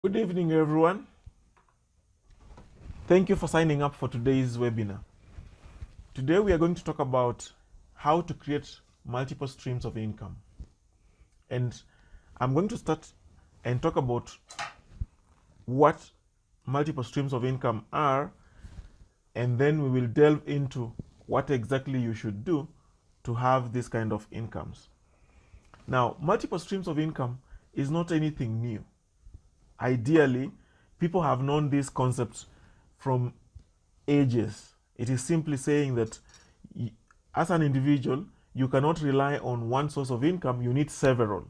Good evening, everyone. Thank you for signing up for today's webinar. Today, we are going to talk about how to create multiple streams of income. And I'm going to start and talk about what multiple streams of income are, and then we will delve into what exactly you should do to have this kind of incomes. Now, multiple streams of income is not anything new. Ideally, people have known this concept from ages. It is simply saying that as an individual, you cannot rely on one source of income, you need several.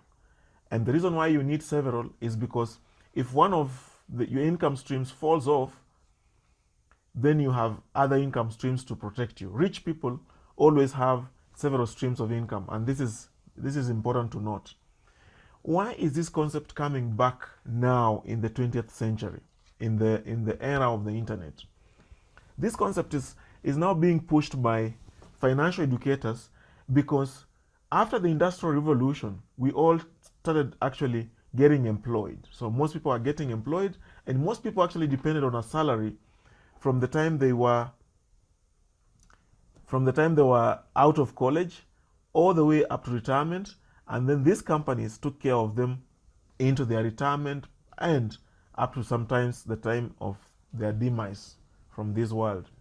And the reason why you need several is because if one of your income streams falls off, then you have other income streams to protect you. Rich people always have several streams of income, and this is important to note. Why is this concept coming back now in the 20th century, in the era of the internet? This concept is now being pushed by financial educators because after the Industrial Revolution, we all started actually getting employed. So most people are getting employed, and most people actually depended on a salary from the time they were out of college all the way up to retirement, and then these companies took care of them into their retirement and up to sometimes the time of their demise from this world.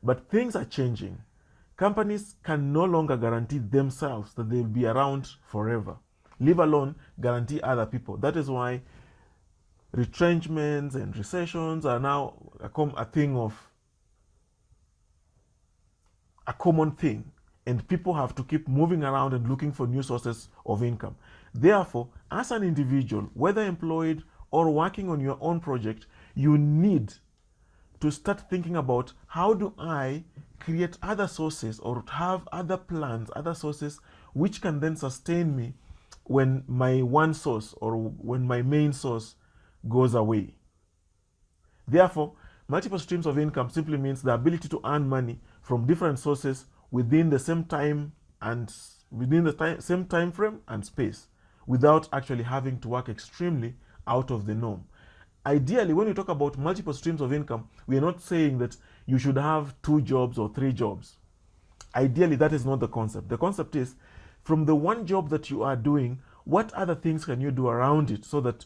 But things are changing. Companies can no longer guarantee themselves that they'll be around forever, leave alone guarantee other people. That is why retrenchments and recessions are now a common thing, and people have to keep moving around and looking for new sources of income. Therefore, as an individual, whether employed or working on your own project, you need to start thinking about how do I create other sources or have other plans, other sources which can then sustain me when my one source or when my main source goes away. Therefore, multiple streams of income simply means the ability to earn money from different sources within the same time and same time frame and space without actually having to work extremely out of the norm. Ideally, when we talk about multiple streams of income, we are not saying that you should have 2 jobs or 3 jobs. Ideally, that is not the concept. The concept is from the one job that you are doing, what other things can you do around it so that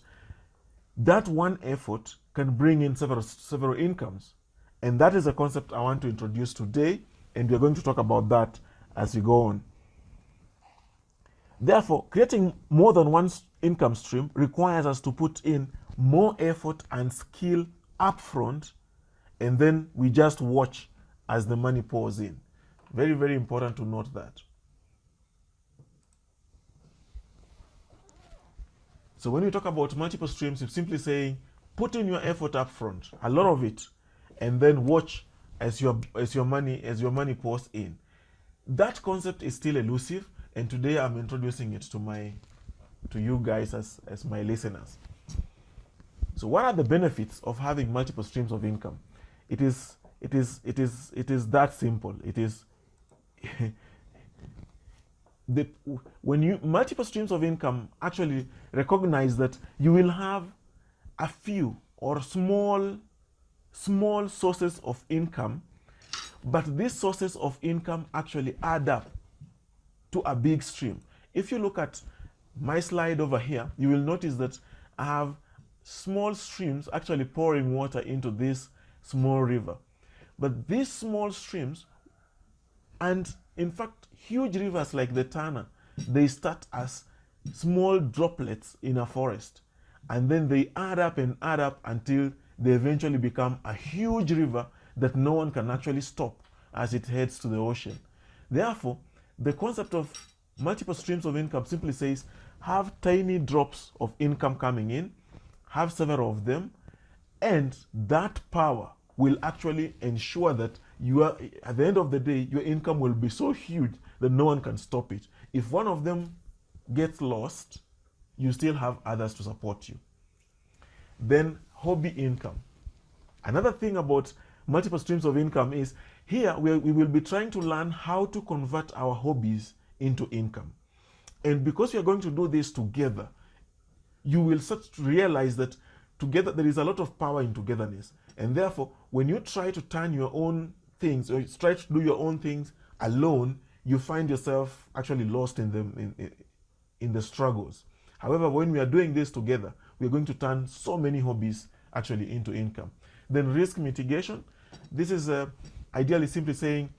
that one effort can bring in several incomes. And that is a concept I want to introduce today, and we're going to talk about that as we go on. Therefore, creating more than one income stream requires us to put in more effort and skill upfront, and then we just watch as the money pours in. Very, very important to note that. So when we talk about multiple streams, it's simply saying put in your effort upfront, a lot of it, and then watch as your money pours in. That concept is still elusive, and today I'm introducing it to you guys as my listeners. So what are the benefits of having multiple streams of income? It is that simple. It is when you multiple streams of income actually recognize that you will have a few or small sources of income, but these sources of income actually add up to a big stream. If you look at my slide over here, you will notice that I have small streams actually pouring water into this small river. But these small streams, and in fact huge rivers like the Tana, they start as small droplets in a forest, and then they add up until they eventually become a huge river that no one can actually stop as it heads to the ocean. Therefore, the concept of multiple streams of income simply says have tiny drops of income coming in, have several of them, and that power will actually ensure that you are, at the end of the day, your income will be so huge that no one can stop it. If one of them gets lost, you still have others to support you. Then hobby income. Another thing about multiple streams of income is here we will be trying to learn how to convert our hobbies into income. And because we are going to do this together, you will start to realize that together, there is a lot of power in togetherness. And therefore, when you try to turn your own things, or you try to do your own things alone, you find yourself actually lost in the struggles. However, when we are doing this together, we are going to turn so many hobbies actually into income. Then risk mitigation. This is ideally simply saying,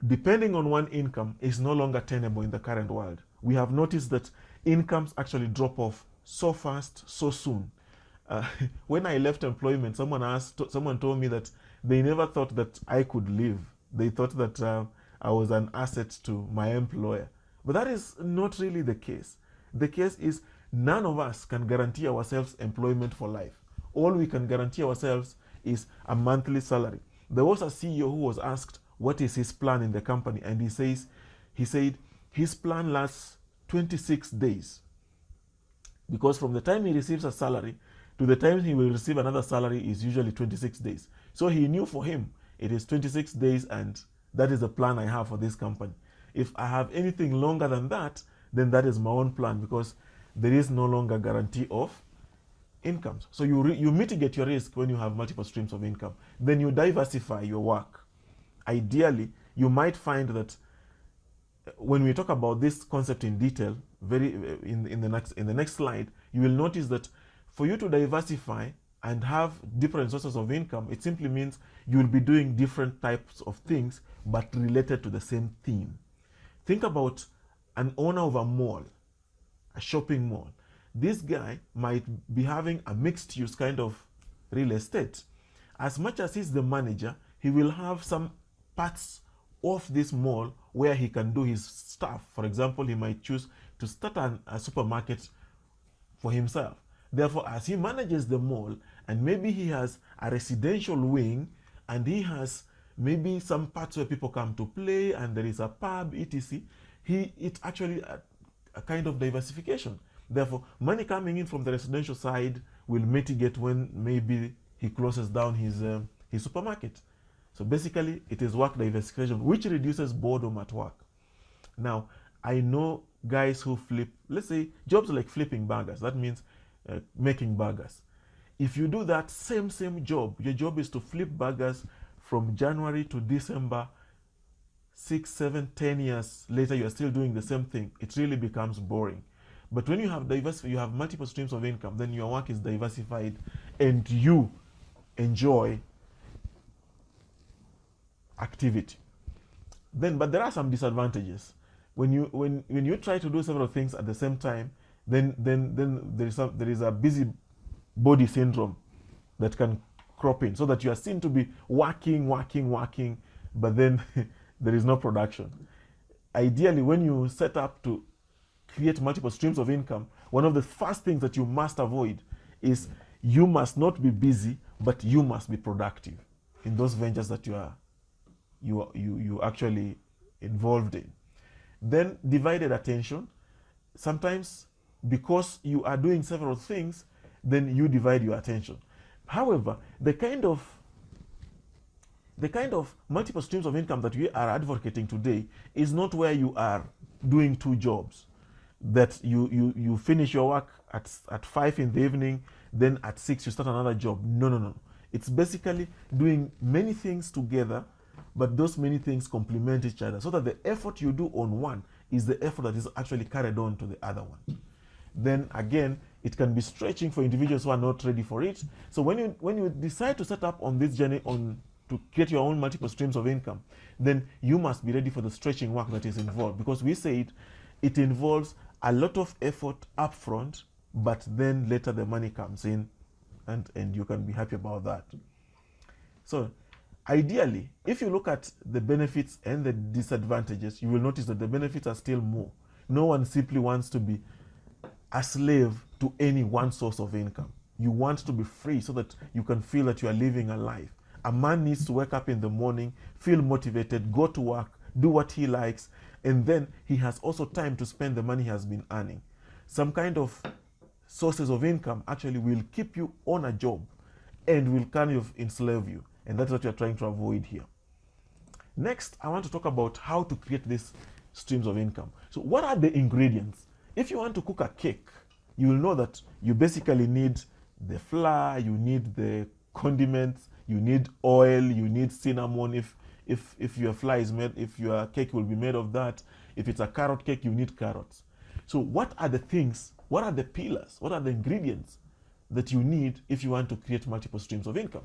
depending on one income is no longer tenable in the current world. We have noticed that incomes actually drop off so fast, so soon. When I left employment, someone told me that they never thought that I could live. They thought that I was an asset to my employer. But that is not really the case. The case is none of us can guarantee ourselves employment for life. All we can guarantee ourselves is a monthly salary. There was a CEO who was asked what is his plan in the company, and he said his plan lasts 26 days. Because from the time he receives a salary to the time he will receive another salary is usually 26 days. So he knew for him it is 26 days, and that is the plan I have for this company. If I have anything longer than that, then that is my own plan, because there is no longer guarantee of incomes. So you mitigate your risk when you have multiple streams of income. Then you diversify your work. Ideally, you might find that when we talk about this concept in detail, in the next slide, you will notice that for you to diversify and have different sources of income, it simply means you will be doing different types of things but related to the same theme. Think about an owner of a mall, a shopping mall. This guy might be having a mixed use kind of real estate. As much as he's the manager, he will have some parts of this mall where he can do his stuff. For example, he might choose to start a supermarket for himself. Therefore, as he manages the mall, and maybe he has a residential wing, and he has maybe some parts where people come to play, and there is a pub, etc. It's actually a kind of diversification. Therefore, money coming in from the residential side will mitigate when maybe he closes down his supermarket. So basically, it is work diversification, which reduces boredom at work. Now, I know guys who flip, let's say, jobs like flipping burgers. That means making burgers. If you do that same job, your job is to flip burgers from January to December, 6, 7, 10 years later, you're still doing the same thing. It really becomes boring. But when you have you have multiple streams of income, then your work is diversified and you enjoy activity. But there are some disadvantages. When you try to do several things at the same time, then there is a busy body syndrome that can crop in, so that you are seen to be working, but then there is no production. Ideally, when you set up to create multiple streams of income, one of the first things that you must avoid is you must not be busy, but you must be productive in those ventures that you actually involved in. Then divided attention. Sometimes because you are doing several things, then you divide your attention. However, the kind of multiple streams of income that we are advocating today is not where you are doing two jobs, that you finish your work at 5 in the evening, then at 6 you start another job. No. It's basically doing many things together, but those many things complement each other, so that the effort you do on one is the effort that is actually carried on to the other one. Then again, it can be stretching for individuals who are not ready for it. So when you decide to set up on this journey to create your own multiple streams of income, then you must be ready for the stretching work that is involved, because we said it involves a lot of effort upfront, but then later the money comes in, and you can be happy about that. So ideally, if you look at the benefits and the disadvantages, you will notice that the benefits are still more. No one simply wants to be a slave to any one source of income. You want to be free so that you can feel that you are living a life. A man needs to wake up in the morning, feel motivated, go to work, do what he likes, and then he has also time to spend the money he has been earning. Some kind of sources of income actually will keep you on a job and will kind of enslave you. And that's what you're trying to avoid here. Next, I want to talk about how to create these streams of income. So what are the ingredients? If you want to cook a cake, you will know that you basically need the flour, you need the condiments, you need oil, you need cinnamon if your flour is made, if your cake will be made of that. If it's a carrot cake, you need carrots. So what are the things, what are the pillars, what are the ingredients that you need if you want to create multiple streams of income?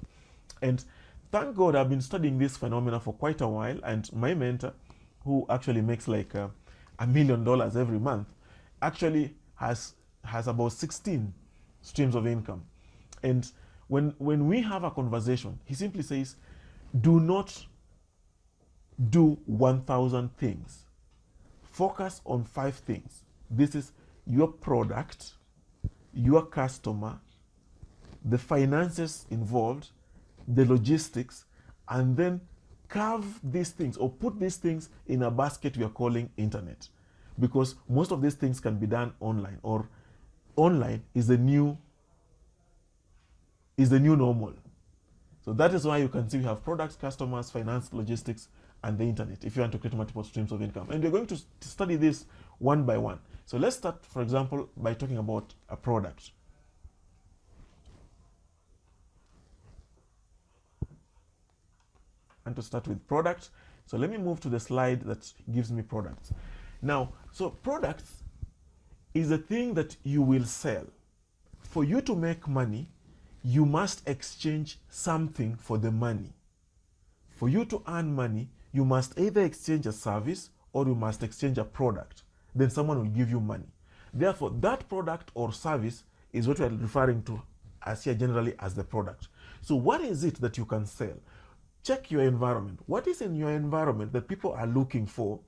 And thank God I've been studying this phenomena for quite a while, and my mentor, who actually makes like $1 million every month, actually has about 16 streams of income. And when we have a conversation, he simply says, do not do 1,000 things. Focus on 5 things. This is your product, your customer, the finances involved, the logistics, and then carve these things or put these things in a basket we are calling internet. Because most of these things can be done online, or online is the new normal. So that is why you can see we have products, customers, finance, logistics, and the internet if you want to create multiple streams of income. And we're going to study this one by one. So let's start, for example, by talking about a product. And to start with products, so let me move to the slide that gives me products. Now, so products is a thing that you will sell. For you to make money, you must exchange something for the money. For you to earn money, you must either exchange a service or you must exchange a product. Then someone will give you money. Therefore, that product or service is what we are referring to as here generally as the product. So what is it that you can sell? Check your environment. What is in your environment that people are looking for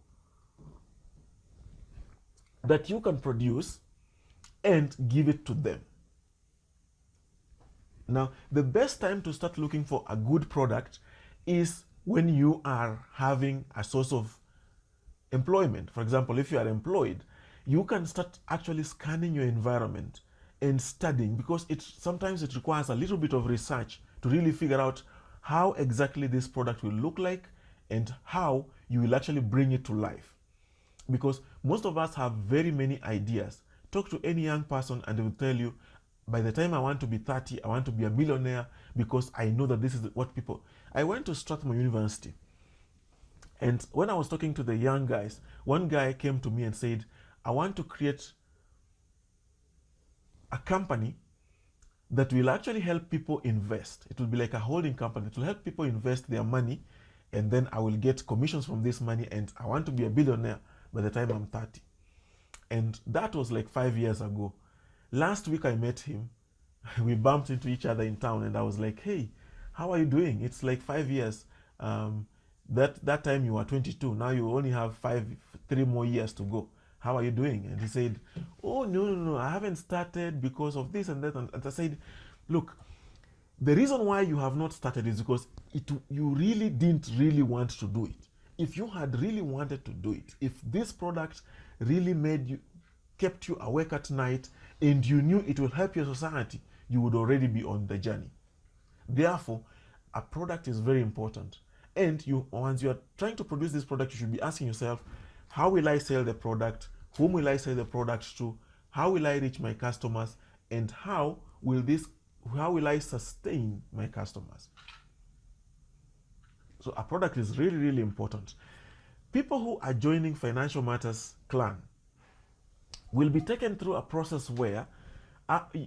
that you can produce and give it to them? Now, the best time to start looking for a good product is when you are having a source of employment. For example, if you are employed, you can start actually scanning your environment and studying, because sometimes it requires a little bit of research to really figure out how exactly this product will look like and how you will actually bring it to life. Because most of us have very many ideas. Talk to any young person and they will tell you, by the time I want to be 30, I want to be a millionaire because I know that this is what people... I went to Strathmore University, and when I was talking to the young guys, one guy came to me and said, I want to create a company that will actually help people invest. It will be like a holding company. It will help people invest their money, and then I will get commissions from this money, and I want to be a billionaire by the time I'm 30. And that was like 5 years ago. Last week I met him. We bumped into each other in town, and I was like, hey, how are you doing? It's like 5 years. That time you were 22. Now you only have 3 more years to go. How are you doing? And he said, oh, no, I haven't started because of this and that. And I said, look, the reason why you have not started is because you really didn't really want to do it. If you had really wanted to do it, if this product really kept you awake at night, and you knew it will help your society, you would already be on the journey. Therefore, a product is very important. And once you are trying to produce this product, you should be asking yourself, how will I sell the product? Whom will I sell the product to? How will I reach my customers? And how will I sustain my customers? So a product is really, really important. People who are joining Financial Matters clan will be taken through a process where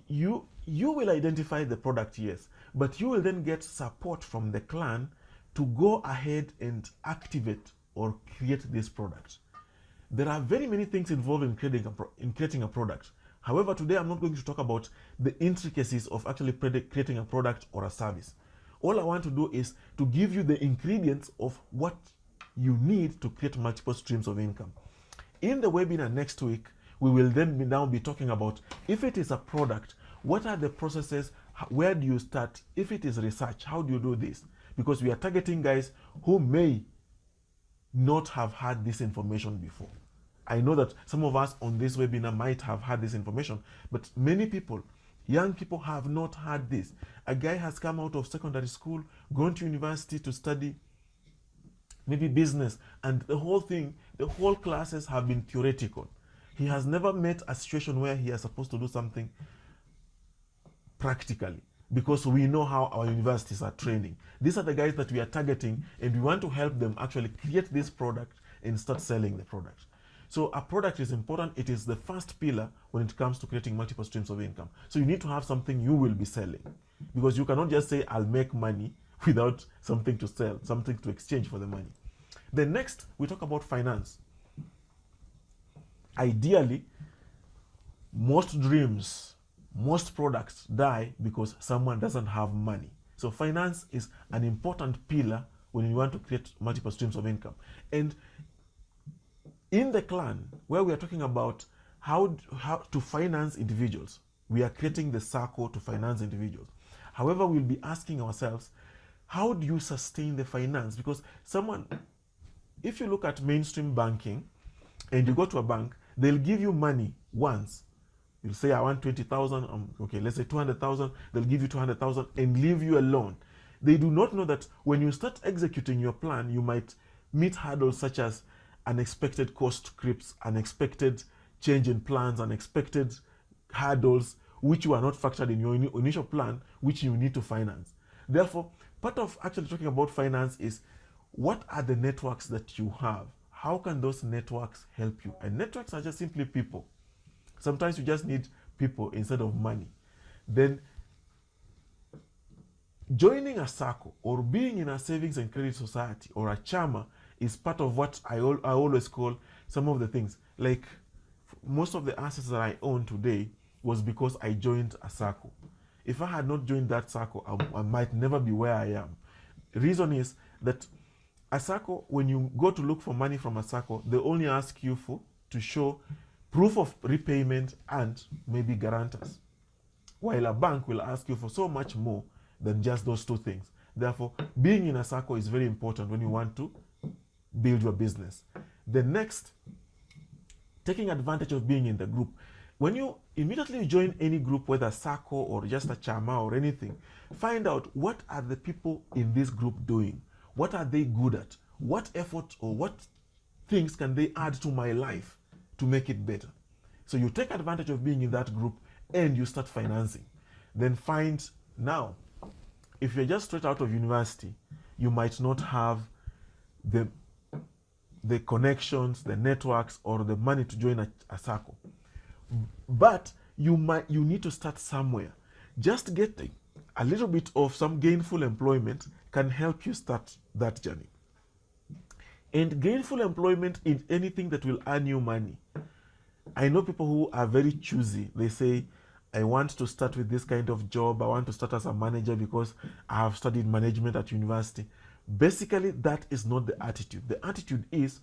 you will identify the product, yes, but you will then get support from the clan to go ahead and activate or create this product. There are very many things involved in creating a product. However, today I'm not going to talk about the intricacies of actually creating a product or a service. All I want to do is to give you the ingredients of what you need to create multiple streams of income. In the webinar next week, we will then now be talking about, if it is a product, what are the processes, where do you start? If it is research, how do you do this? Because we are targeting guys who may not have had this information before. I know that some of us on this webinar might have had this information, but many people, young people, have not had this. A guy has come out of secondary school, gone to university to study maybe business, and the whole classes have been theoretical. He has never met a situation where he is supposed to do something practically, because we know how our universities are training. These are the guys that we are targeting, and we want to help them actually create this product and start selling the product. So a product is important. It is the first pillar when it comes to creating multiple streams of income. So you need to have something you will be selling, because you cannot just say, I'll make money without something to sell, something to exchange for the money. Then next, we talk about finance. Ideally, most dreams, most products die because someone doesn't have money. So finance is an important pillar when you want to create multiple streams of income. And in the clan, where we are talking about how to finance individuals, we are creating the circle to finance individuals. However, we'll be asking ourselves, how do you sustain the finance? Because if you look at mainstream banking and you go to a bank, they'll give you money once. You'll say, I want 20,000, okay, let's say 200,000, they'll give you 200,000 and leave you alone. They do not know that when you start executing your plan, you might meet hurdles such as unexpected cost creeps, unexpected change in plans, unexpected hurdles, which were not factored in your initial plan, which you need to finance. Therefore, part of actually talking about finance is, what are the networks that you have? How can those networks help you? And networks are just simply people. Sometimes you just need people instead of money. Then joining a circle or being in a savings and credit society or a chama is part of what I always call some of the things. Like most of the assets that I own today was because I joined a circle. If I had not joined that circle, I might never be where I am. The reason is that a circle, when you go to look for money from a circle, they only ask you to show proof of repayment and maybe guarantors. While a bank will ask you for so much more than just those two things. Therefore, being in a circle is very important when you want to build your business. The next, taking advantage of being in the group. When you immediately join any group, whether circle or just a chama or anything, find out what are the people in this group doing? What are they good at? What effort or what things can they add to my life to make it better? So you take advantage of being in that group and you start financing. Then find, now, if you're just straight out of university, you might not have the connections, the networks, or the money to join a circle. But you need to start somewhere. Just getting a little bit of some gainful employment can help you start that journey. And gainful employment is anything that will earn you money. I know people who are very choosy. They say, I want to start with this kind of job. I want to start as a manager because I have studied management at university. Basically, that is not the attitude. The attitude is,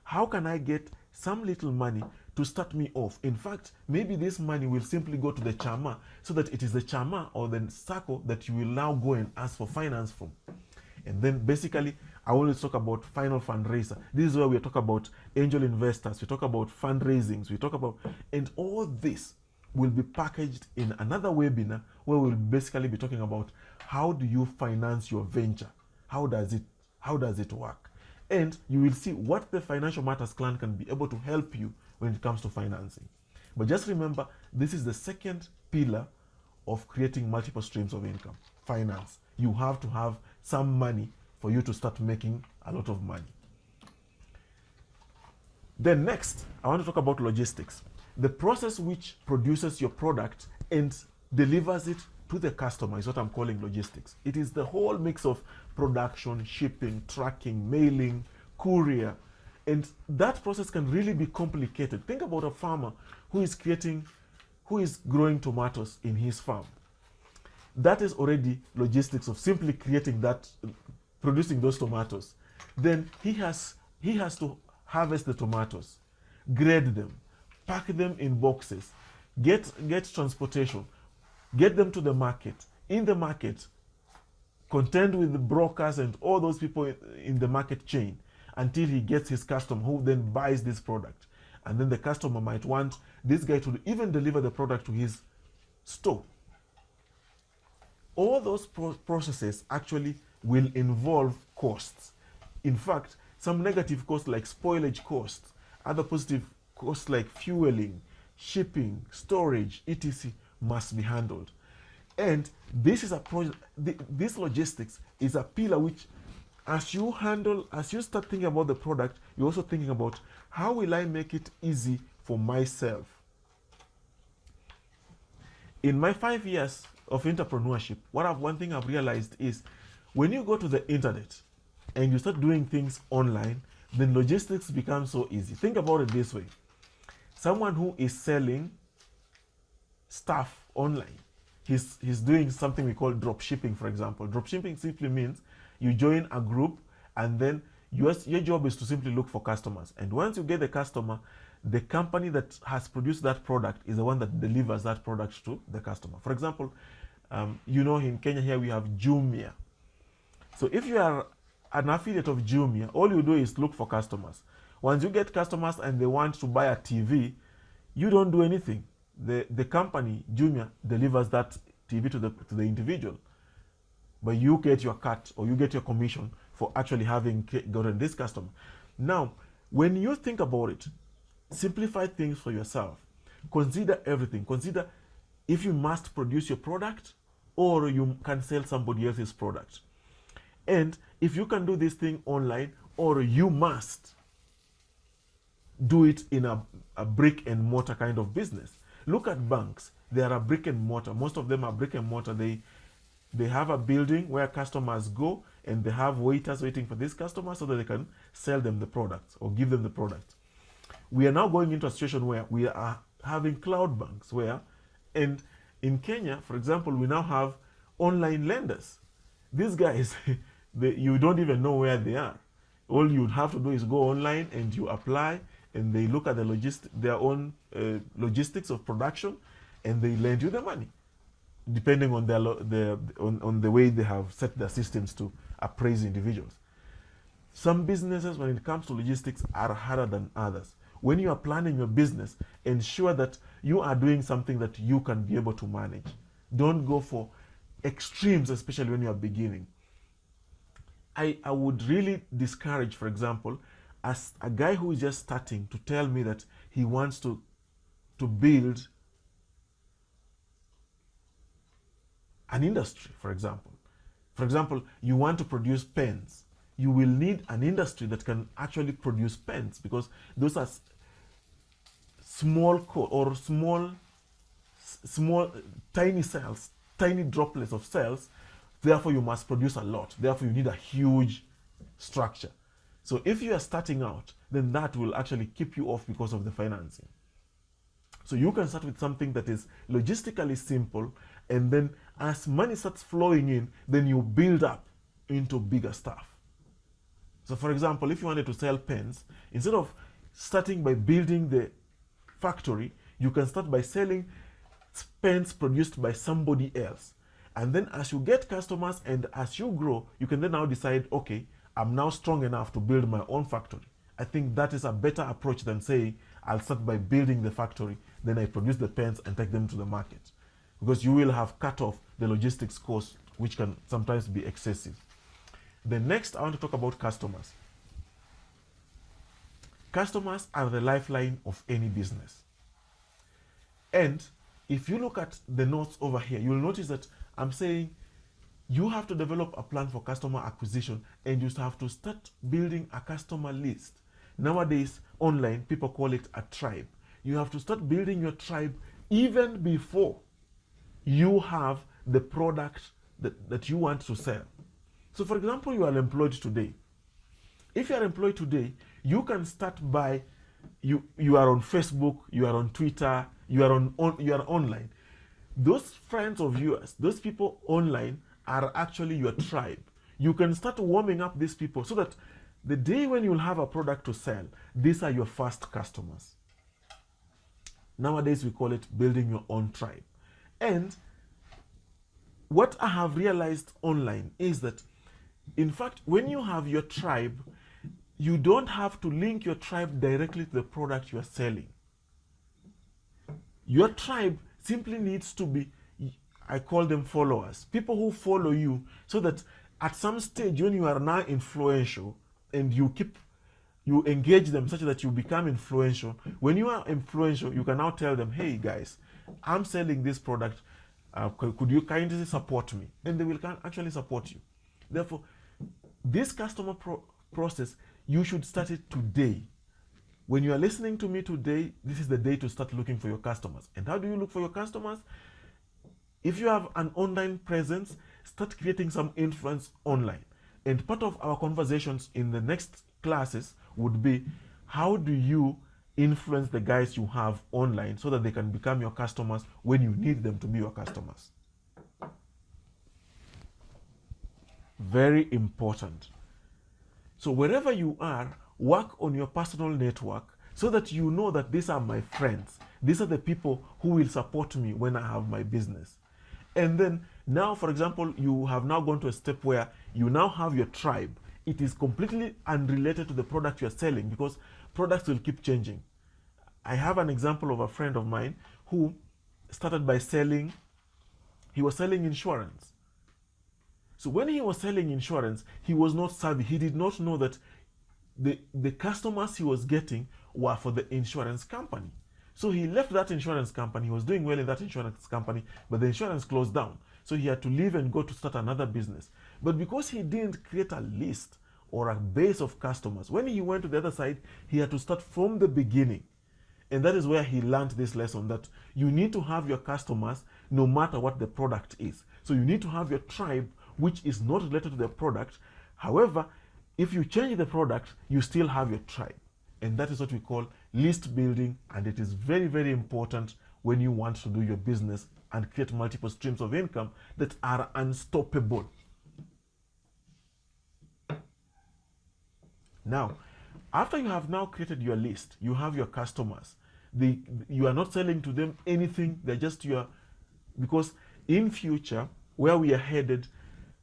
how can I get some little money to start me off? In fact, maybe this money will simply go to the chama, so that it is the chama or the circle that you will now go and ask for finance from. And then basically, I always talk about final fundraiser. This is where we talk about angel investors. We talk about fundraisings. We talk about, and all this will be packaged in another webinar where we'll basically be talking about how do you finance your venture? How does it work? And you will see what the Financial Matters clan can be able to help you when it comes to financing. But just remember, this is the second pillar of creating multiple streams of income, finance. You have to have some money for you to start making a lot of money. Then next, I want to talk about logistics. The process which produces your product and delivers it to the customer is what I'm calling logistics. It is the whole mix of production, shipping, tracking, mailing, courier, and that process can really be complicated. Think about a farmer who is growing tomatoes in his farm. That is already logistics of simply creating that, producing those tomatoes. Then he has to harvest the tomatoes, grade them, pack them in boxes, get transportation, get them to the market. In the market, contend with the brokers and all those people in the market chain until he gets his customer, who then buys this product. And then the customer might want this guy to even deliver the product to his store. All those processes actually will involve costs. In fact, some negative costs like spoilage costs, other positive costs like fueling, shipping, storage, etc. must be handled. And this is a this logistics is a pillar which, as you start thinking about the product, you're also thinking about how will I make it easy for myself. In my 5 years of entrepreneurship, one thing I've realized is when you go to the internet and you start doing things online, then logistics becomes so easy. Think about it this way. Someone who is selling stuff online, he's doing something we call drop shipping, for example. Drop shipping simply means you join a group and then your job is to simply look for customers. And once you get the customer, the company that has produced that product is the one that delivers that product to the customer. For example, in Kenya here we have Jumia. So if you are an affiliate of Jumia, all you do is look for customers. Once you get customers and they want to buy a TV, you don't do anything. The company, Jumia, delivers that TV to the individual. But you get your cut, or you get your commission for actually having gotten this customer. Now, when you think about it, simplify things for yourself. Consider everything. Consider if you must produce your product or you can sell somebody else's product. And if you can do this thing online, or you must do it in a brick and mortar kind of business. Look at banks. They are a brick and mortar. Most of them are brick and mortar. They have a building where customers go, and they have waiters waiting for these customers so that they can sell them the products or give them the product. We are now going into a situation where we are having cloud banks and in Kenya, for example, we now have online lenders. These guys, you don't even know where they are. All you have to do is go online and you apply, and they look at their own logistics of production, and they lend you the money, depending on on the way they have set their systems to appraise individuals. Some businesses, when it comes to logistics, are harder than others. When you are planning your business, ensure that you are doing something that you can be able to manage. Don't go for extremes, especially when you are beginning. I would really discourage, for example, as a guy who is just starting, to tell me that he wants to build an industry, for example. For example, you want to produce pens. You will need an industry that can actually produce pens, because those are small tiny cells, tiny droplets of cells. Therefore, you must produce a lot. Therefore, you need a huge structure. So if you are starting out, then that will actually keep you off because of the financing. So you can start with something that is logistically simple, and then as money starts flowing in, then you build up into bigger stuff. So for example, if you wanted to sell pens, instead of starting by building the factory, you can start by selling pens produced by somebody else. And then as you get customers and as you grow, you can then now decide, okay, I'm now strong enough to build my own factory. I think that is a better approach than saying, I'll start by building the factory, then I produce the pens and take them to the market. Because you will have cut off the logistics cost, which can sometimes be excessive. The next, I want to talk about customers. Customers are the lifeline of any business. And if you look at the notes over here, you'll notice that I'm saying you have to develop a plan for customer acquisition, and you have to start building a customer list. Nowadays, online, people call it a tribe. You have to start building your tribe even before you have the product that you want to sell. So for example, you are employed today. If you are employed today, you can start by, you are on Facebook, you are on Twitter, you are online. Those friends of yours, those people online, are actually your tribe. You can start warming up these people so that the day when you'll have a product to sell, these are your first customers. Nowadays, we call it building your own tribe. And what I have realized online is that, in fact, when you have your tribe, you don't have to link your tribe directly to the product you are selling. Your tribe simply needs to be, I call them followers, people who follow you, so that at some stage when you are now influential and you keep you engage them such that you become influential. When you are influential, you can now tell them, hey guys, I'm selling this product. Could you kindly support me? And they will actually support you. Therefore, this customer process, you should start it today. When you are listening to me today, this is the day to start looking for your customers. And how do you look for your customers? If you have an online presence, start creating some influence online. And part of our conversations in the next classes would be, how do you influence the guys you have online so that they can become your customers when you need them to be your customers? Very important. So wherever you are, work on your personal network so that you know that these are my friends. These are the people who will support me when I have my business. And then now, for example, you have now gone to a step where you now have your tribe. It is completely unrelated to the product you're selling because products will keep changing. I have an example of a friend of mine who started by selling, he was selling insurance. So when he was selling insurance, he was not savvy. He did not know that the customers he was getting were for the insurance company. So he left that insurance company. He was doing well in that insurance company, but the insurance closed down. So he had to leave and go to start another business. But because he didn't create a list or a base of customers, when he went to the other side, he had to start from the beginning. And that is where he learned this lesson, that you need to have your customers no matter what the product is. So you need to have your tribe, which is not related to the product. However, if you change the product, you still have your tribe. And that is what we call list building. And it is very, very important when you want to do your business and create multiple streams of income that are unstoppable. Now, after you have now created your list, you have your customers. You are not selling to them anything. They're just your, because in future, where we are headed,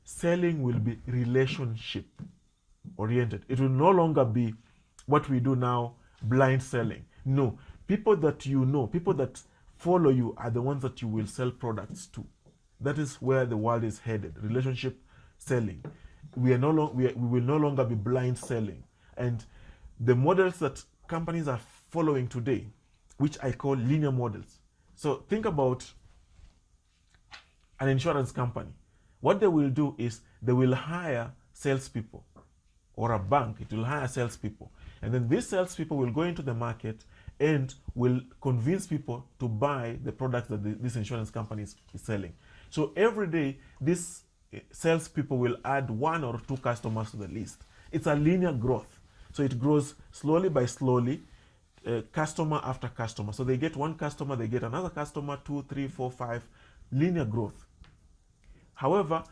selling will be relationship oriented. It will no longer be what we do now, blind selling. No, people that you know, people that follow you are the ones that you will sell products to. That is where the world is headed, relationship selling. We will no longer be blind selling. And the models that companies are following today, which I call linear models. So think about an insurance company. What they will do is they will hire salespeople, or a bank, it will hire salespeople. And then these salespeople will go into the market and will convince people to buy the products that this insurance company is selling. So every day, these salespeople will add 1 or 2 customers to the list. It's a linear growth. So it grows slowly by slowly, customer after customer. So they get 1 customer, they get another customer, 2, 3, 4, 5, linear growth. However,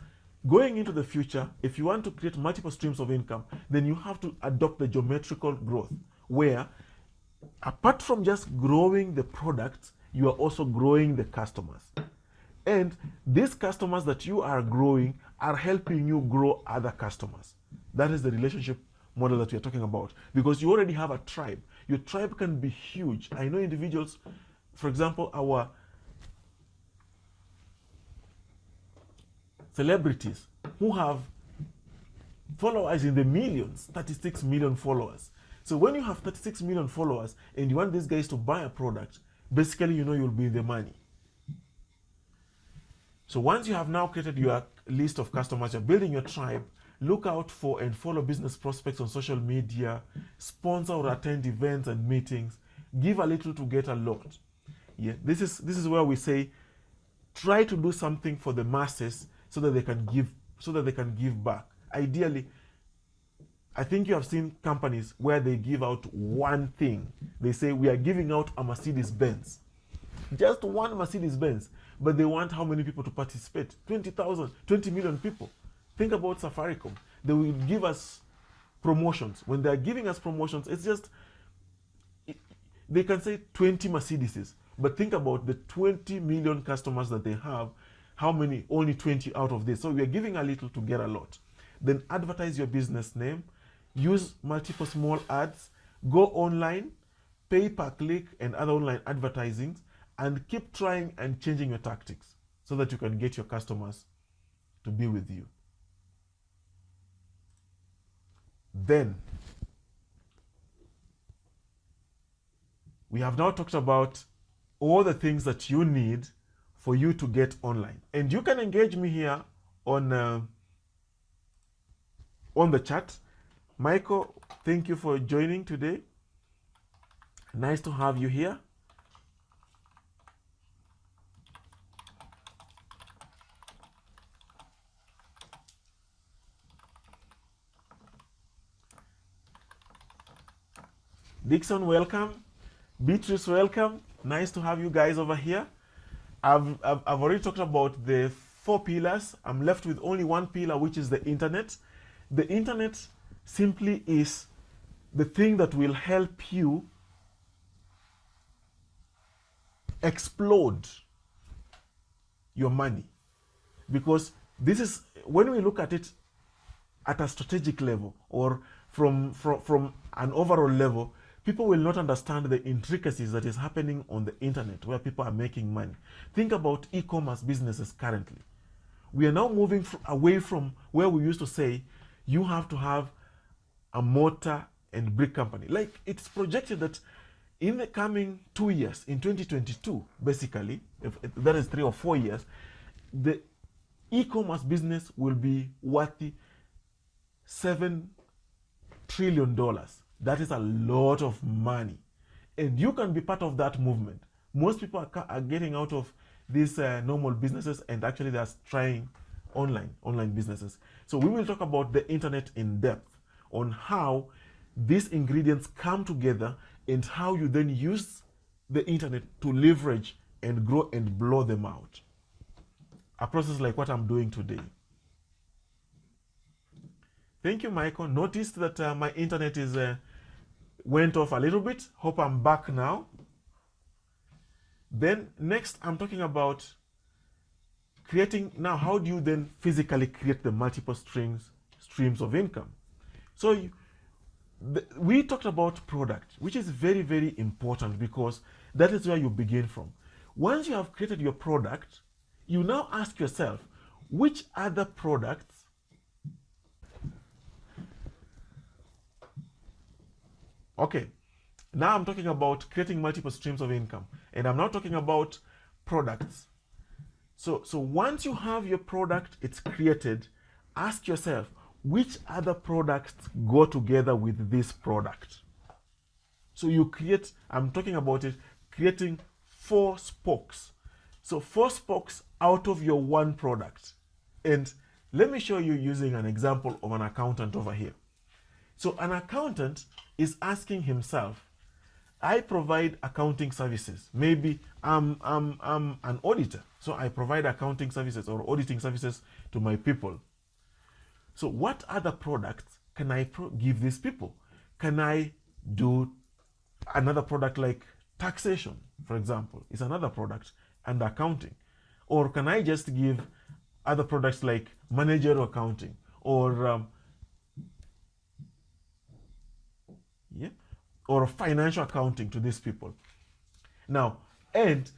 going into the future, if you want to create multiple streams of income, then you have to adopt the geometrical growth, where apart from just growing the products, you are also growing the customers. And these customers that you are growing are helping you grow other customers. That is the relationship model that we are talking about, because you already have a tribe. Your tribe can be huge. I know individuals, for example, our celebrities who have followers in the millions, 36 million followers. So when you have 36 million followers and you want these guys to buy a product, basically you know you'll be in the money. So once you have now created your list of customers, you're building your tribe, look out for and follow business prospects on social media, sponsor or attend events and meetings, give a little to get a lot. Yeah, this is where we say, try to do something for the masses so that they can give back. Ideally, I think you have seen companies where they give out one thing. They say, we are giving out a Mercedes-Benz. Just one Mercedes-Benz. But they want how many people to participate? 20,000, 20 million people. Think about Safaricom. They will give us promotions. When they are giving us promotions, it's just, they can say 20 Mercedeses. But think about the 20 million customers that they have. How many? Only 20 out of this. So we are giving a little to get a lot. Then advertise your business name. Use multiple small ads. Go online. Pay per click and other online advertising. And keep trying and changing your tactics so that you can get your customers to be with you. Then, we have now talked about all the things that you need for you to get online. And you can engage me here on the chat. Michael, thank you for joining today. Nice to have you here. Dixon, welcome. Beatrice, welcome. Nice to have you guys over here. I've already talked about the 4 pillars. I'm left with only one pillar, which is the internet. The internet simply is the thing that will help you explode your money. Because this is, when we look at it at a strategic level or from an overall level, people will not understand the intricacies that is happening on the internet where people are making money. Think about e-commerce businesses currently. We are now moving away from where we used to say you have to have a mortar and brick company. Like, it's projected that in the coming 2 years, in 2022, basically, if that is 3 or 4 years, the e-commerce business will be worth $7 trillion. That is a lot of money. And you can be part of that movement. Most people are getting out of these normal businesses and actually they're trying online businesses. So we will talk about the internet in depth on how these ingredients come together and how you then use the internet to leverage and grow and blow them out. A process like what I'm doing today. Thank you, Michael. Noticed that my internet is went off a little bit. Hope I'm back now. Then next, I'm talking about creating. Now, how do you then physically create the multiple streams of income? So we talked about product, which is very, very important because that is where you begin from. Once you have created your product, you now ask yourself, which other products Okay, now I'm talking about creating multiple streams of income, and I'm not talking about products. So once you have your product, it's created, ask yourself, which other products go together with this product? So you create, I'm talking about it, creating 4 spokes. So 4 spokes out of your one product. And let me show you using an example of an accountant over here. So an accountant is asking himself, I provide accounting services. Maybe I'm an auditor, so I provide accounting services or auditing services to my people. So what other products can I give these people? Can I do another product like taxation, for example, is another product, and accounting? Or can I just give other products like managerial accounting or or financial accounting to these people? Now, and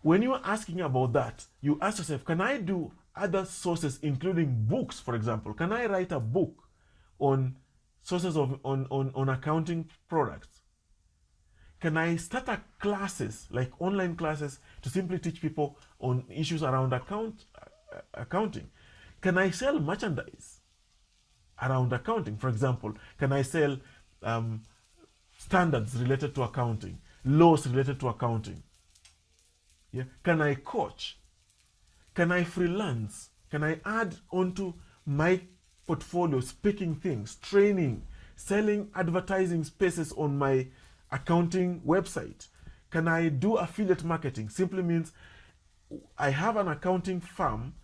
when you are asking about that, you ask yourself, can I do other sources, including books, for example? Can I write a book on sources of on accounting products? Can I start classes, like online classes, to simply teach people on issues around accounting? Can I sell merchandise around accounting? For example, can I sell standards related to accounting, laws related to accounting? Yeah. Can I coach? Can I freelance? Can I add onto my portfolio speaking things, training, selling advertising spaces on my accounting website? Can I do affiliate marketing? Simply means I have an accounting firm.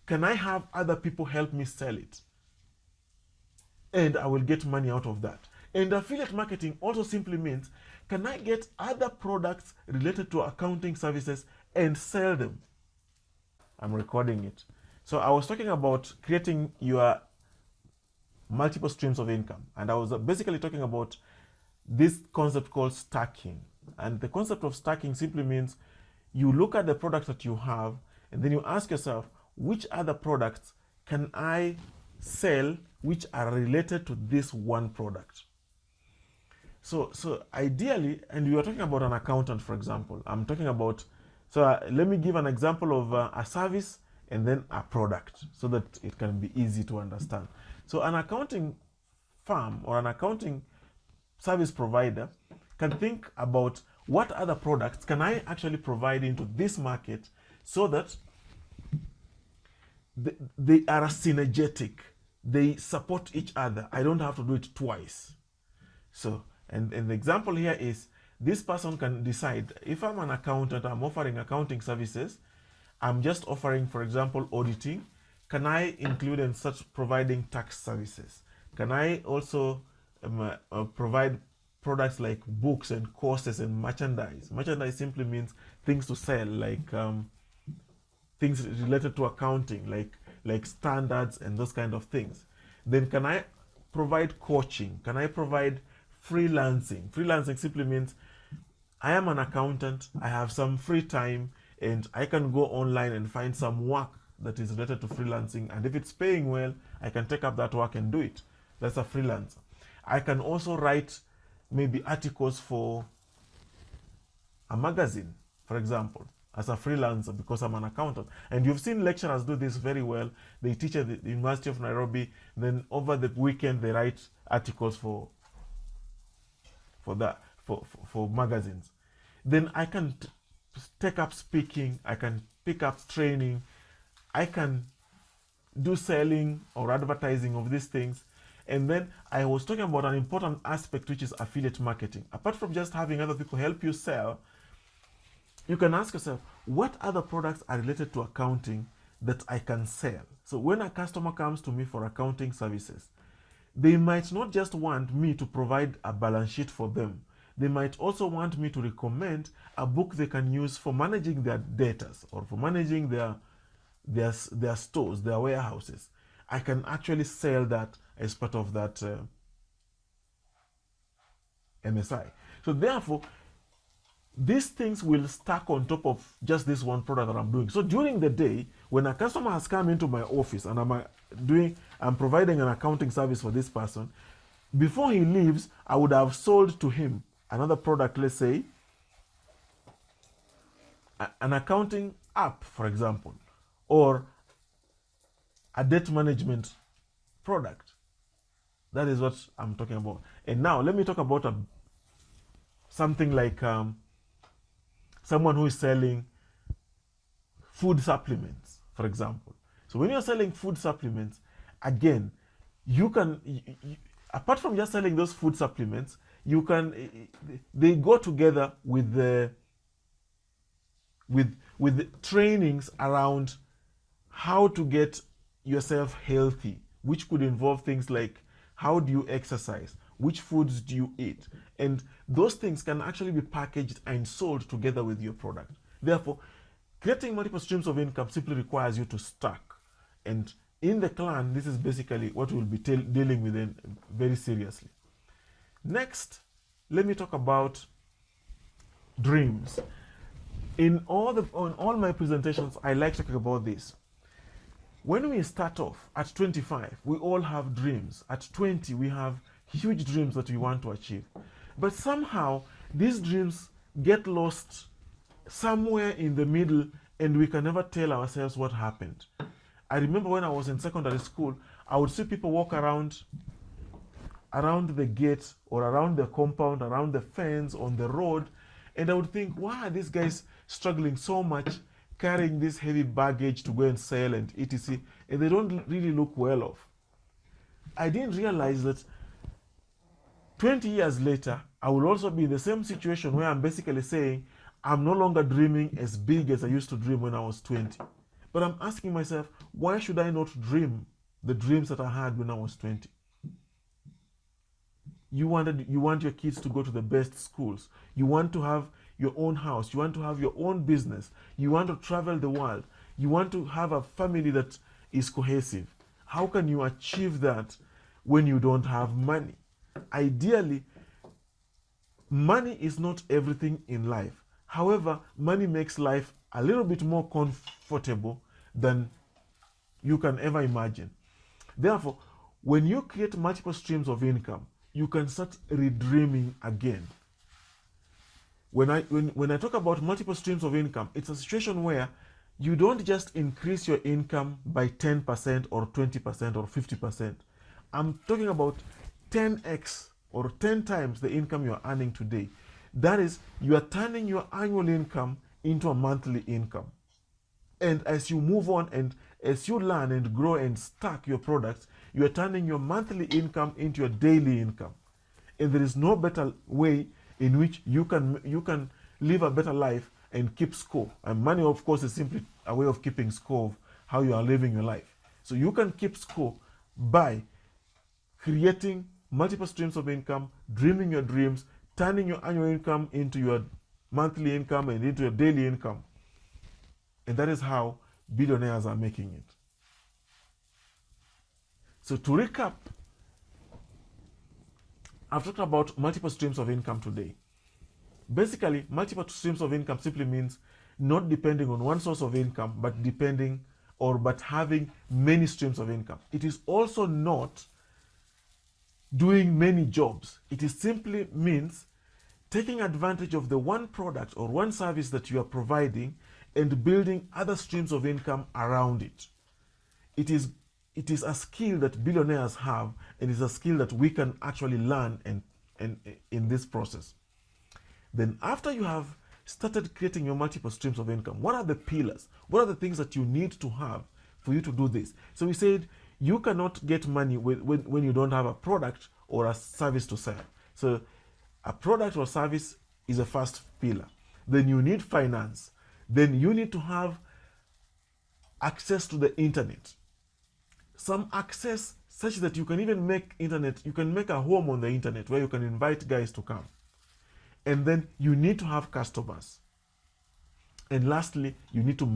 Can I have other people help me sell it? And I will get money out of that. And affiliate marketing also simply means, can I get other products related to accounting services and sell them? I'm recording it. So I was talking about creating your multiple streams of income. And I was basically talking about this concept called stacking. And the concept of stacking simply means you look at the products that you have and then you ask yourself, which other products can I sell which are related to this one product? So ideally, and we are talking about an accountant, for example. I'm talking about, so let me give an example of a service and then a product so that it can be easy to understand. So an accounting firm or an accounting service provider can think about what other products can I actually provide into this market so that they are synergetic. They support each other. I don't have to do it twice. So, and the example here is this person can decide, if I'm an accountant, I'm offering accounting services, I'm just offering, for example, auditing. Can I include and such providing tax services? Can I also provide products like books and courses and merchandise? Merchandise simply means things to sell, like things related to accounting, like standards and those kind of things. Then can I provide coaching? Can I provide freelancing? Freelancing simply means I am an accountant, I have some free time, and I can go online and find some work that is related to freelancing. And if it's paying well, I can take up that work and do it. That's a freelancer. I can also write maybe articles for a magazine, for example, as a freelancer because I'm an accountant. And you've seen lecturers do this very well. They teach at the University of Nairobi, then over the weekend they write articles for magazines. Then I can take up speaking, I can pick up training, I can do selling or advertising of these things. And then I was talking about an important aspect, which is affiliate marketing. Apart from just having other people help you sell, you can ask yourself, what other products are related to accounting that I can sell? So when a customer comes to me for accounting services, they might not just want me to provide a balance sheet for them. They might also want me to recommend a book they can use for managing their debtors or for managing their stores, their warehouses. I can actually sell that as part of that MSI. So therefore, these things will stack on top of just this one product that I'm doing. So during the day, when a customer has come into my office and I'm providing an accounting service for this person, before he leaves, I would have sold to him another product, let's say, an accounting app, for example, or a debt management product. That is what I'm talking about. And now let me talk about something like someone who is selling food supplements, for example. So when you're selling food supplements, again, you can, apart from just selling those food supplements, you can, they go together with the trainings around how to get yourself healthy, which could involve things like how do you exercise, which foods do you eat, and those things can actually be packaged and sold together with your product. Therefore, creating multiple streams of income simply requires you to stack. And in the clan, this is basically what we'll be dealing with very seriously. Next, let me talk about dreams. On all my presentations, I like talking about this. When we start off at 25, we all have dreams. At 20, we have huge dreams that we want to achieve. But somehow, these dreams get lost somewhere in the middle, and we can never tell ourselves what happened. I remember when I was in secondary school, I would see people walk around the gate or around the compound, around the fence, on the road, and I would think, why are these guys struggling so much, carrying this heavy baggage to go and sell and etc., and they don't really look well off. I didn't realize that 20 years later, I will also be in the same situation where I'm basically saying, I'm no longer dreaming as big as I used to dream when I was 20. But I'm asking myself, why should I not dream the dreams that I had when I was 20? You want your kids to go to the best schools. You want to have your own house. You want to have your own business. You want to travel the world. You want to have a family that is cohesive. How can you achieve that when you don't have money? Ideally, money is not everything in life. However, money makes life a little bit more comfortable than you can ever imagine. Therefore, when you create multiple streams of income, you can start redreaming again. When I talk about multiple streams of income, it's a situation where you don't just increase your income by 10% or 20% or 50%. I'm talking about 10x or 10 times the income you're earning today. That is, you are turning your annual income into a monthly income. And as you move on and as you learn and grow and stack your products, you are turning your monthly income into your daily income. And there is no better way in which you can live a better life and keep score. And money, of course, is simply a way of keeping score of how you are living your life. So you can keep score by creating multiple streams of income, dreaming your dreams, turning your annual income into your monthly income and into your daily income. And that is how billionaires are making it. So to recap, I've talked about multiple streams of income today. Basically, multiple streams of income simply means not depending on one source of income, but having many streams of income. It is also not doing many jobs. It is simply means taking advantage of the one product or one service that you are providing and building other streams of income around it. It is a skill that billionaires have, and it's a skill that we can actually learn and in this process. Then after you have started creating your multiple streams of income, what are the pillars? What are the things that you need to have for you to do this? So we said you cannot get money when you don't have a product or a service to sell. So a product or service is a first pillar. Then you need finance. Then you need to have access to the internet. Some access such that you can even make a home on the internet where you can invite guys to come. And then you need to have customers. And lastly, you need to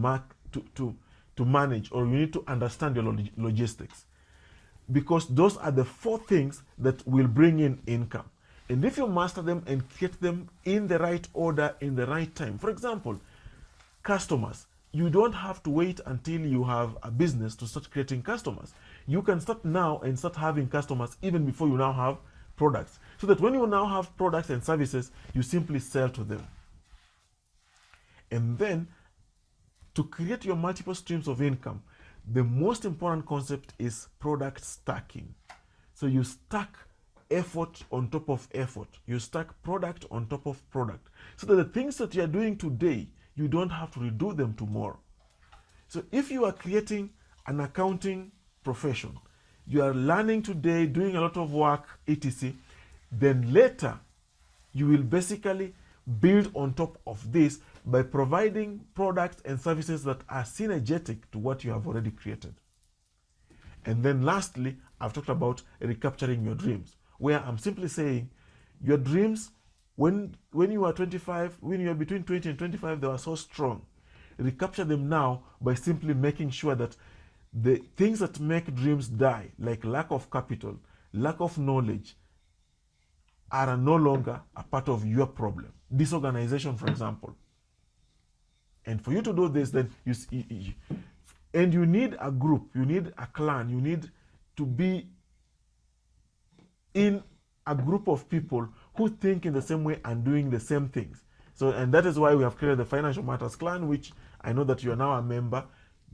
manage, or you need to understand your logistics. Because those are the 4 things that will bring in income. And if you master them and get them in the right order, in the right time. For example, customers. You don't have to wait until you have a business to start creating customers. You can start now and start having customers even before you now have products. So that when you now have products and services, you simply sell to them. And then, to create your multiple streams of income, the most important concept is product stacking. So you stack effort on top of effort. You stack product on top of product. So that the things that you are doing today, you don't have to redo them tomorrow. So if you are creating an accounting profession, you are learning today, doing a lot of work, etc., then later you will basically build on top of this by providing products and services that are synergetic to what you have already created. And then lastly, I've talked about recapturing your dreams, where I'm simply saying your dreams, when you are 25, when you are between 20 and 25, they were so strong. Recapture them now by simply making sure that the things that make dreams die, like lack of capital, lack of knowledge, are no longer a part of your problem. Disorganization, for example. And for you to do this, then you need a group, you need a clan, you need to be in a group of people who think in the same way and doing the same things. So, and that is why we have created the Financial Matters Clan, which I know that you are now a member.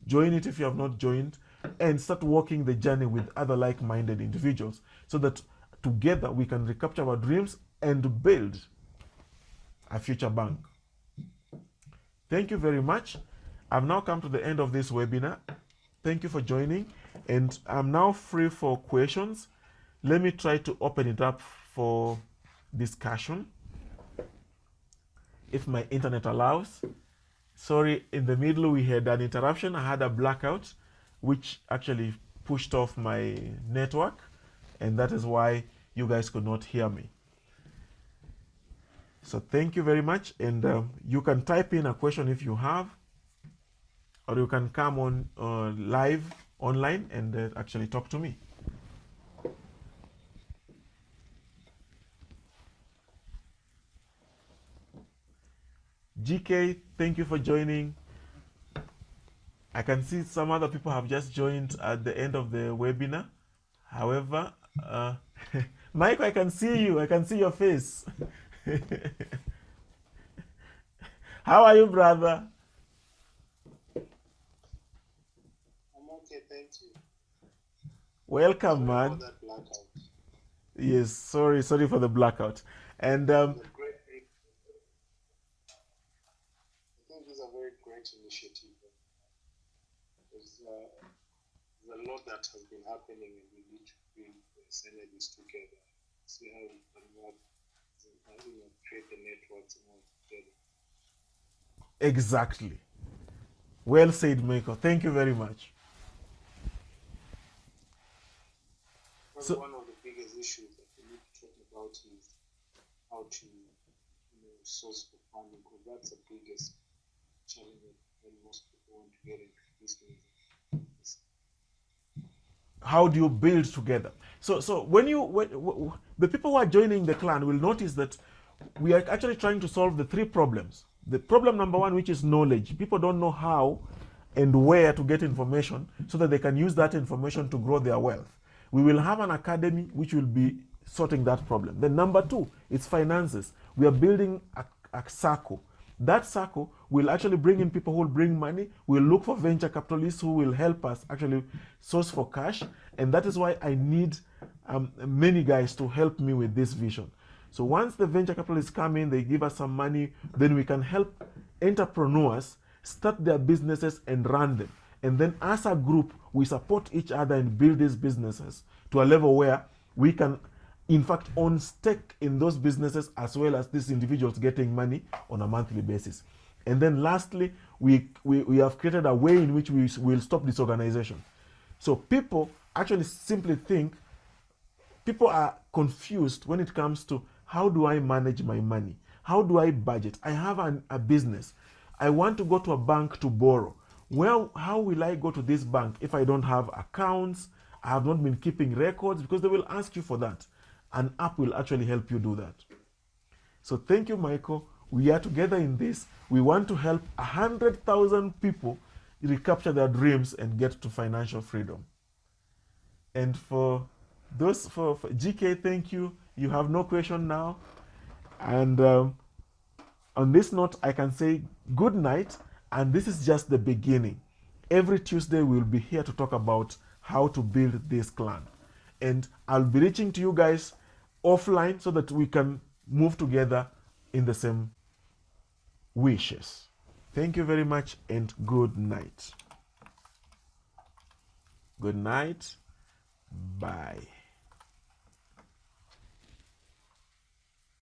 Join it if you have not joined, and start walking the journey with other like-minded individuals, so that together we can recapture our dreams and build a future bank. Thank you very much. I've now come to the end of this webinar. Thank you for joining, and I'm now free for questions. Let me try to open it up for discussion, if my internet allows. Sorry, in the middle we had an interruption. I had a blackout, which actually pushed off my network, and that is why you guys could not hear me. So thank you very much, and you can type in a question if you have, or you can come on live online and actually talk to me. GK, thank you for joining. I can see some other people have just joined at the end of the webinar. However, Uh, Mike, I can see you. I can see your face. How are you, brother? I'm okay, thank you. Welcome, Sorry about man. that blackout. Yes, sorry for the blackout. And The great, I think it's a very great initiative. There's a lot that has been happening, and we need to bring the synergies together, see how we can work, create the networks and all together. exactly. Well said, Michael. Thank you very much. Because So, one of the biggest issues that we need to talk about is how to source for funding, because that's the biggest challenge when most people want to get into business. how do you build together? So when you the people who are joining the clan will notice that we are actually trying to solve the three problems. The problem number one, which is knowledge. People don't know how and where to get information so that they can use that information to grow their wealth. We will have an academy which will be sorting that problem. Then number two, it's finances. We are building a circle. That circle will actually bring in people who will bring money. We'll look for venture capitalists who will help us actually source for cash. And that is why I need many guys to help me with this vision. So once the venture capitalists come in, they give us some money, then we can help entrepreneurs start their businesses and run them. And then as a group, we support each other and build these businesses to a level where we can, in fact, own stake in those businesses as well as these individuals getting money on a monthly basis. And then lastly, we have created a way in which we will stop disorganization. So people actually simply think, people are confused when it comes to how do I manage my money? How do I budget? I have a business. I want to go to a bank to borrow. Well, how will I go to this bank if I don't have accounts? I have not been keeping records, because they will ask you for that. An app will actually help you do that. So thank you, Michael. We are together in this. We want to help 100,000 people recapture their dreams and get to financial freedom. And for those, for GK, thank you. You have no question now. And on this note, I can say good night. And this is just the beginning. Every Tuesday, we'll be here to talk about how to build this clan. And I'll be reaching to you guys offline so that we can move together in the same wishes. Thank you very much and good night. Good night. Bye.